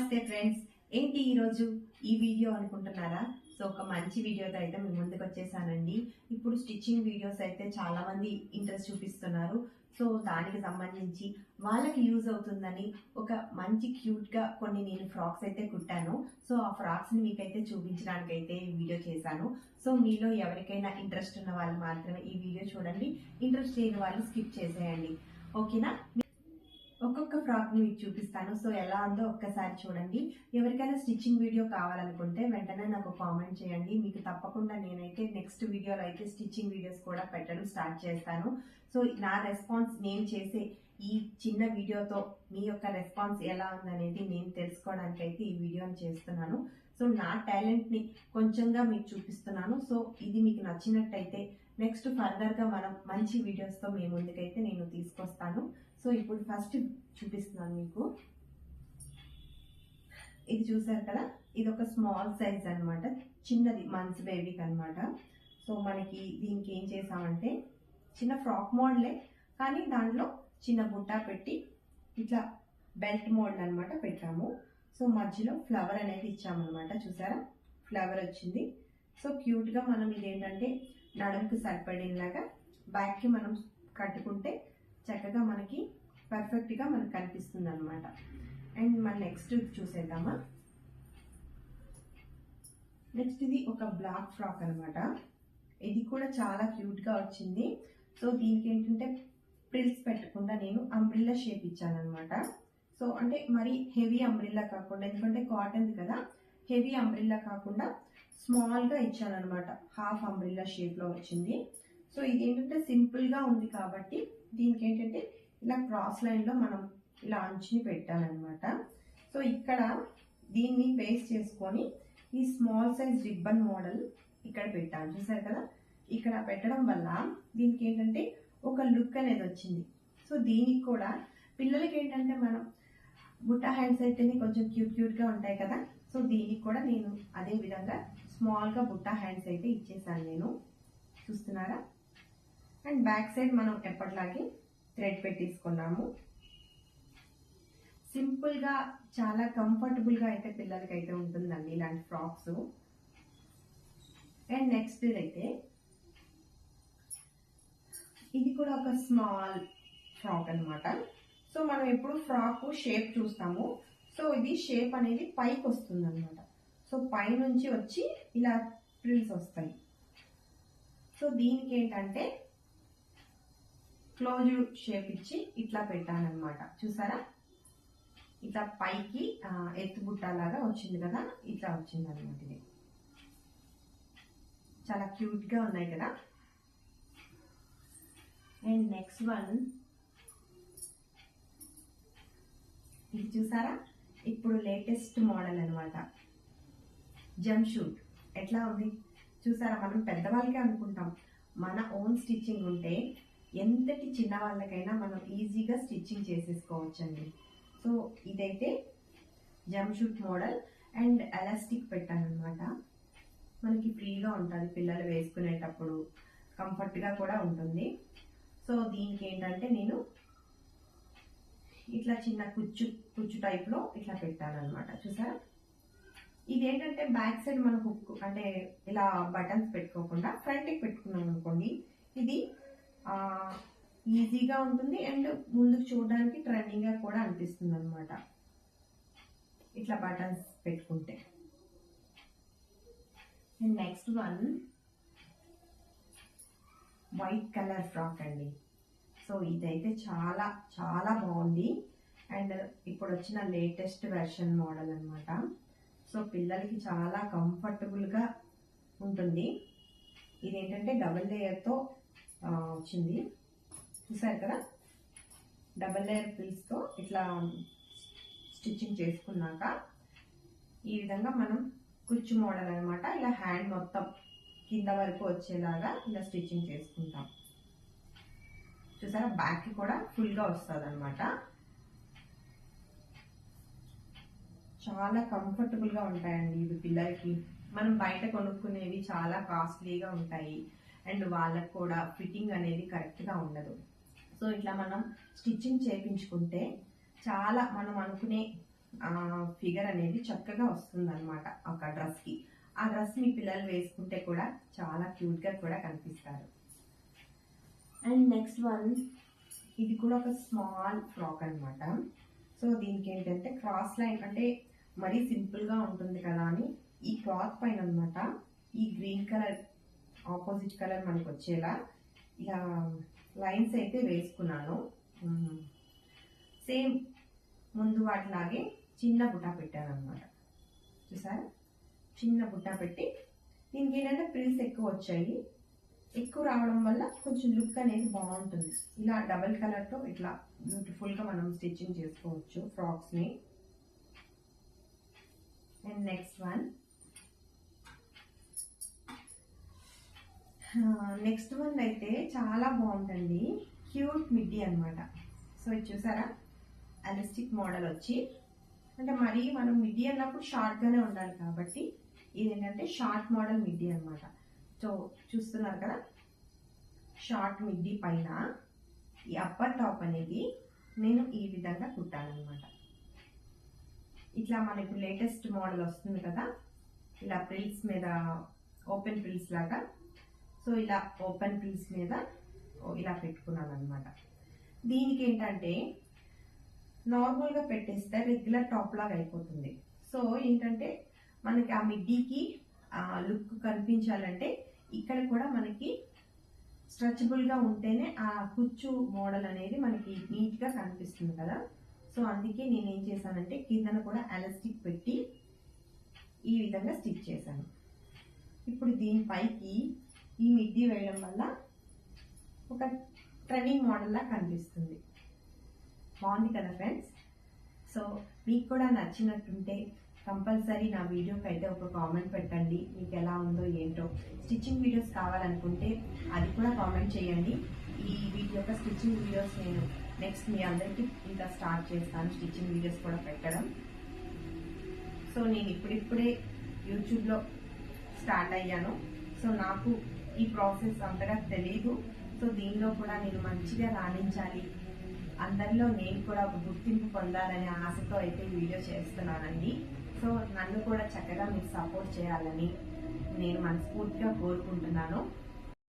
నమస్తే ఫ్రెండ్స్, ఏంటి ఈరోజు ఈ వీడియో అనుకుంటున్నారా? సో ఒక మంచి వీడియోతో అయితే మీ ముందుకు వచ్చేసానండి. ఇప్పుడు స్టిచ్చింగ్ వీడియోస్ అయితే చాలా మంది ఇంట్రెస్ట్ చూపిస్తున్నారు. సో దానికి సంబంధించి వాళ్ళకి యూజ్ అవుతుందని ఒక మంచి క్యూట్ గా కొన్ని నేను ఫ్రాక్స్ అయితే కుట్టాను. సో ఆ ఫ్రాక్స్ ని మీకైతే చూపించడానికి అయితే ఈ వీడియో చేశాను. సో మీలో ఎవరికైనా ఇంట్రెస్ట్ ఉన్న వాళ్ళు మాత్రమే ఈ వీడియో చూడండి, ఇంట్రెస్ట్ లేని వాళ్ళు స్కిప్ చేసేయండి. ఓకేనా? ఒక్కొక్క ఫ్రాక్ ని మీకు చూపిస్తాను. సో ఎలా ఉందో ఒక్కసారి చూడండి. ఎవరికైనా స్టిచ్చింగ్ వీడియో కావాలనుకుంటే వెంటనే నాకు కామెంట్ చేయండి. మీకు తప్పకుండా నేనైతే నెక్స్ట్ వీడియోలో అయితే స్టిచ్చింగ్ వీడియోస్ కూడా పెట్టడం స్టార్ట్ చేస్తాను. సో నా రెస్పాన్స్ నేను చేసే ఈ చిన్న వీడియోతో మీ యొక్క రెస్పాన్స్ ఎలా ఉందనేది నేను తెలుసుకోవడానికి అయితే ఈ వీడియోని చేస్తున్నాను. సో నా టాలెంట్ ని కొంచెంగా మీకు చూపిస్తున్నాను. సో ఇది మీకు నచ్చినట్టయితే నెక్స్ట్ ఫర్దర్ గా మనం మంచి వీడియోస్ తో మీ ముందుకైతే నేను తీసుకొస్తాను. సో ఇప్పుడు ఫస్ట్ చూపిస్తున్నాను మీకు. ఇది చూసారు కదా, ఇది ఒక స్మాల్ సైజ్ అన్నమాట, చిన్నది మంత్స్ బేబీకి అన్నమాట. సో మనకి దీనికి ఏం చేసామంటే చిన్న ఫ్రాక్ మోడలే, కానీ దాంట్లో చిన్న బుట్ట పెట్టి ఇట్లా బెల్ట్ మోడల్ అన్నమాట పెట్టాము. సో మధ్యలో ఫ్లవర్ అనేది ఇచ్చామన్నమాట. చూసారా, ఫ్లవర్ వచ్చింది. సో క్యూట్ గా మనం ఇదేంటంటే నడుముకి సరిపడేలాగా బ్యాక్ కి మనం కట్టుకుంటే చక్కగా మనకి పర్ఫెక్ట్ గా మనకు కనిపిస్తుంది అనమాట. అండ్ మన నెక్స్ట్ చూసేద్దామా. నెక్స్ట్ ఇది ఒక బ్లాక్ ఫ్రాక్ అనమాట. ఇది కూడా చాలా క్యూట్ గా వచ్చింది. సో దీనికి ఏంటంటే ప్రిల్స్ పెట్టకుండా నేను అంబ్రిల్లా షేప్ ఇచ్చాను అనమాట. సో అంటే మరి హెవీ అంబ్రిల్లా కాకుండా, ఎందుకంటే కాటన్ కదా, హెవీ అంబ్రిల్లా కాకుండా స్మాల్ గా ఇచ్చాను అనమాట. హాఫ్ అంబ్రిల్లా షేప్ లో వచ్చింది. సో ఇది ఏంటంటే సింపుల్ గా ఉంది కాబట్టి దీనికి ఏంటంటే ఇలా క్రాస్ లైన్ లో మనం ఇలా అంచుని పెట్టాలన్నమాట. సో ఇక్కడ దీన్ని బేస్ చేసుకొని ఈ స్మాల్ సైజ్ రిబ్బన్ మోడల్ ఇక్కడ పెట్టాను. చూసారు కదా, ఇక్కడ పెట్టడం వల్ల దీనికి ఏంటంటే ఒక లుక్ అనేది వచ్చింది. సో దీనికి కూడా పిల్లలకి ఏంటంటే మనం బుట్టా హ్యాండ్స్ అయితేనే కొంచెం క్యూట్ క్యూట్ గా ఉంటాయి కదా. సో దీనికి కూడా నేను అదే విధంగా స్మాల్ గా బుట్టా హ్యాండ్స్ అయితే ఇచ్చేసాను నేను. చూస్తున్నారా? అండ్ బ్యాక్ సైడ్ మనం ఎప్పటిలాగే థ్రెడ్ పెట్టేసుకున్నాము. సింపుల్ గా చాలా కంఫర్టబుల్ గా అయితే పిల్లలకి అయితే ఉంటుందండి ఇలాంటి ఫ్రాక్స్. అండ్ నెక్స్ట్ అయితే ఇది కూడా ఒక స్మాల్ ఫ్రాక్ అన్నమాట. సో మనం ఎప్పుడు ఫ్రాక్ షేప్ చూస్తాము. సో ఇది షేప్ అనేది పైకి వస్తుంది అనమాట. సో పై నుంచి వచ్చి ఇలా ప్రిల్స్ వస్తాయి. సో దీనికి ఏంటంటే క్లోజ్ షేప్ ఇచ్చి ఇట్లా పెట్టానన్నమాట. చూసారా, ఇట్లా పైకి ఎత్తు బుట్టలాగా వచ్చింది కదా, ఇట్లా వచ్చింది అనమాట. ఇది చాలా క్యూట్ గా ఉన్నాయి కదా. అండ్ నెక్స్ట్ వన్ ఇది చూసారా, ఇప్పుడు లేటెస్ట్ మోడల్ అనమాట, జంప్ షూట్. ఎట్లా ఉంది చూసారా? మనం పెద్దవాళ్ళకే అనుకుంటాం, మన ఓన్ స్టిచ్చింగ్ ఉంటే ఎంతటి చిన్న వాళ్ళకైనా మనం ఈజీగా స్టిచ్చింగ్ చేసేసుకోవచ్చండి. సో ఇదైతే jump shoot model and elastic పెట్టాను అనమాట. మనకి ఫ్రీగా ఉంటుంది, పిల్లలు వేసుకునేటప్పుడు కంఫర్ట్ గా కూడా ఉంటుంది. సో దీనికి ఏంటంటే నేను ఇట్లా చిన్న కుచ్చు టైప్ లో ఇట్లా పెట్టాను అనమాట. చూసారా, ఇదేంటంటే బ్యాక్ సైడ్ మన హుక్ అంటే ఇలా బటన్స్ పెట్టుకోకుండా ఫ్రంట్ కి పెట్టుకున్నాం అనుకోండి, ఇది ఈజీగా ఉంటుంది అండ్ ముందుకు చూడడానికి ట్రెండింగ్ గా కూడా అనిపిస్తుంది అనమాట ఇట్లా బటన్స్ పెట్టుకుంటే. And next one white colour frock అండి. సో ఇదైతే చాలా చాలా బాగుంది అండ్ ఇప్పుడు వచ్చిన లేటెస్ట్ వెర్షన్ మోడల్ అనమాట. సో పిల్లలకి చాలా కంఫర్టబుల్ గా ఉంటుంది. ఇదేంటంటే డబుల్ లేయర్ తో వచ్చింది. చూసారు కదా, డబుల్ లేయర్ ప్రిల్స్ తో ఇట్లా స్టిచ్చింగ్ చేసుకున్నాక ఈ విధంగా మనం కుచ్చు మోడల్ అనమాట, ఇలా హ్యాండ్ మొత్తం కింద వరకు వచ్చేలాగా ఇలా స్టిచ్చింగ్ చేసుకుంటాం. చూసారా, బ్యాక్ కి కూడా ఫుల్ గా వస్తుంది అనమాట. చాలా కంఫర్టబుల్ గా ఉంటాయండి ఇవి పిల్లలకి. మనం బయట కొనుక్కునేవి చాలా కాస్ట్లీగా ఉంటాయి అండ్ వాళ్ళకు కూడా ఫిట్టింగ్ అనేది కరెక్ట్ గా ఉండదు. సో ఇట్లా మనం స్టిచ్చింగ్ చేయించుకుంటే చాలా మనం అనుకునే ఫిగర్ అనేది చక్కగా వస్తుంది అనమాట ఒక డ్రెస్కి. ఆ డ్రెస్ మీ పిల్లలు వేసుకుంటే కూడా చాలా క్యూట్గా కూడా కనిపిస్తారు. అండ్ నెక్స్ట్ వన్, ఇది కూడా ఒక స్మాల్ ఫ్రాక్ అనమాట. సో దీనికి ఏంటంటే క్రాస్ లైన్, అంటే మరీ సింపుల్గా ఉంటుంది కదా అని ఈ క్లాత్ పైన అనమాట ఈ గ్రీన్ కలర్ ఆపోజిట్ కలర్ మనకు వచ్చేలా ఇలా లైన్స్ అయితే వేసుకున్నాను. సేమ్ ముందు వాటిలాగే చిన్న బుట్ట పెట్టాను అనమాట. చూసారా, చిన్న బుట్ట పెట్టి దీనికి ఏంటంటే ప్రిల్స్ ఎక్కువ వచ్చాయి. ఎక్కువ రావడం వల్ల కొంచెం లుక్ అనేది బాగుంటుంది. ఇలా డబల్ కలర్తో ఇట్లా బ్యూటిఫుల్గా మనం స్టిచ్చింగ్ చేసుకోవచ్చు ఫ్రాక్స్ని. And next one, next one అయితే చాలా బాగుందండి. క్యూట్ మిడ్డీ అనమాట. సో ఇది చూసారా, ఎలాస్టిక్ మోడల్ వచ్చి, అంటే మరీ మనం మిడ్డీ అన్నప్పుడు షార్ట్గానే ఉండాలి కాబట్టి ఇది ఏంటంటే షార్ట్ మోడల్ మిడ్డీ అనమాట. సో చూస్తున్నారు కదా, షార్ట్ మిడ్డీ పైన ఈ అప్పర్ టాప్ అనేది నేను ఈ విధంగా కుట్టానమాట. ఇట్లా మనకు లేటెస్ట్ మోడల్ వస్తుంది కదా, ఇలా ప్రిల్స్ మీద ఓపెన్ ప్రిల్స్ లాగా. సో ఇలా ఓపెన్ ప్రిల్స్ మీద ఇలా పెట్టుకున్నాను అనమాట. దీనికి ఏంటంటే నార్మల్గా పెట్టేస్తే రెగ్యులర్ టాప్ లాగా అయిపోతుంది. సో ఏంటంటే మనకి ఆ మిడ్డీకి లుక్ కనిపించాలంటే ఇక్కడ కూడా మనకి స్ట్రెచబుల్గా ఉంటేనే ఆ కుచ్చు మోడల్ అనేది మనకి నీట్గా కనిపిస్తుంది కదా. సో అందుకే నేను ఏం చేశానంటే కిందన కూడా ఎలాస్టిక్ పెట్టి ఈ విధంగా స్టిచ్ చేశాను. ఇప్పుడు దీనిపైకి ఈ మిడ్డీ వేయడం వల్ల ఒక ట్రెండింగ్ మోడల్లా కనిపిస్తుంది. బాగుంది కదా ఫ్రెండ్స్. సో మీకు కూడా నచ్చినట్టుంటే కంపల్సరీ నా వీడియోకి అయితే ఒక కామెంట్ పెట్టండి, మీకు ఎలా ఉందో ఏంటో. స్టిచ్చింగ్ వీడియోస్ కావాలనుకుంటే అది కూడా కామెంట్ చేయండి. ఈ వీడియో యొక్క స్టిచ్చింగ్ వీడియోస్ నేను నెక్స్ట్ మీ అందరికీ ఇంకా స్టార్ట్ చేస్తాను, స్టిచ్చింగ్ వీడియోస్ కూడా పెట్టడం. సో నేను ఇప్పుడిప్పుడే యూట్యూబ్లో స్టార్ట్ అయ్యాను. సో నాకు ఈ ప్రాసెస్ అంతగా తెలీదు. సో దీనిలో కూడా నేను మంచిగా రాణించాలి, అందరిలో నేను కూడా ఒక గుర్తింపు పొందాలనే ఆశతో అయితే వీడియో చేస్తున్నానండి. సో నన్ను కూడా చక్కగా మీకు సపోర్ట్ చేయాలని నేను మనస్ఫూర్తిగా కోరుకుంటున్నాను.